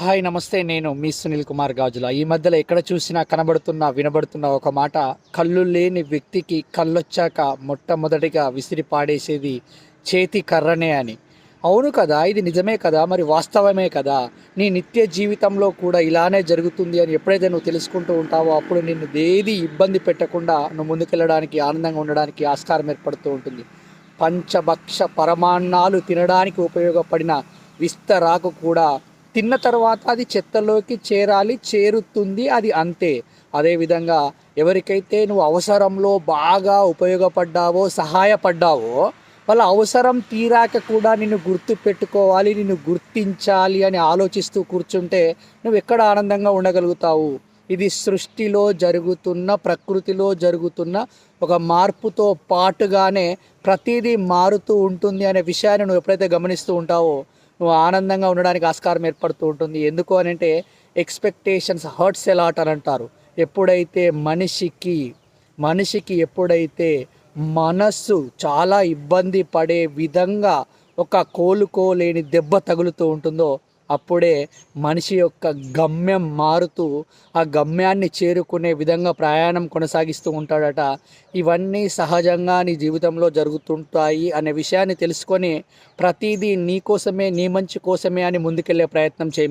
Hi నమస్తే. నేను మీ సునీల్ కుమార్ గాజుల. ఈ మధ్యలో ఎక్కడ చూసినా కనబడుతున్న వినబడుతున్న ఒక మాట, కళ్ళు లేని వ్యక్తికి కళ్ళొచ్చాక మొట్టమొదటిగా విసిరి పాడేసేది చేతి కర్రనే అని. అవును కదా, ఇది నిజమే కదా, మరి వాస్తవమే కదా. నీ నిత్య జీవితంలో కూడా ఇలానే జరుగుతుంది అని ఎప్పుడైతే నువ్వు తెలుసుకుంటూ ఉంటావో అప్పుడు నిన్ను ఏది ఇబ్బంది పెట్టకుండా నువ్వు ముందుకెళ్ళడానికి, ఆనందంగా ఉండడానికి ఆస్కారం ఏర్పడుతూ ఉంటుంది. పంచభక్ష పరమాన్నాలు తినడానికి ఉపయోగపడిన విస్తరాకు కూడా తిన్న తర్వాత అది చెత్తలోకి చేరాలి, చేరుతుంది, అది అంతే. అదేవిధంగా ఎవరికైతే నువ్వు అవసరంలో బాగా ఉపయోగపడ్డావో, సహాయపడ్డావో, వాళ్ళ అవసరం తీరాక కూడా నిన్ను గుర్తు పెట్టుకోవాలి, నిన్ను గుర్తించాలి అని ఆలోచిస్తూ కూర్చుంటే నువ్వు ఎక్కడ ఆనందంగా ఉండగలుగుతావు? ఇది సృష్టిలో జరుగుతున్న, ప్రకృతిలో జరుగుతున్న ఒక మార్పుతో పాటుగానే ప్రతిదీ మారుతూ ఉంటుంది అనే విషయాన్ని నువ్వు ఎప్పుడైతే గమనిస్తూ ఉంటావో నువ్వు ఆనందంగా ఉండడానికి ఆస్కారం ఏర్పడుతూ ఉంటుంది. ఎందుకు అనంటే ఎక్స్‌పెక్టేషన్స్ హర్ట్స్ ఎ లాట్ అని అంటారు. ఎప్పుడైతే మనిషికి ఎప్పుడైతే మనస్సు చాలా ఇబ్బంది పడే విధంగా ఒక కోలుకోలేని దెబ్బ తగులుతూ ఉంటుందో అప్పుడే మనిషి యొక్క గమ్యం మారుతూ ఆ గమ్యాన్ని చేరుకునే విధంగా ప్రయాణం కొనసాగిస్తూ ఉంటాడట. ఇవన్నీ సహజంగా నీ జీవితంలో జరుగుతుంటాయి అనే విషయాన్ని తెలుసుకొని ప్రతిదీ నీ కోసమే, నీ మంచి కోసమే అని ముందుకెళ్ళే ప్రయత్నం చేయి.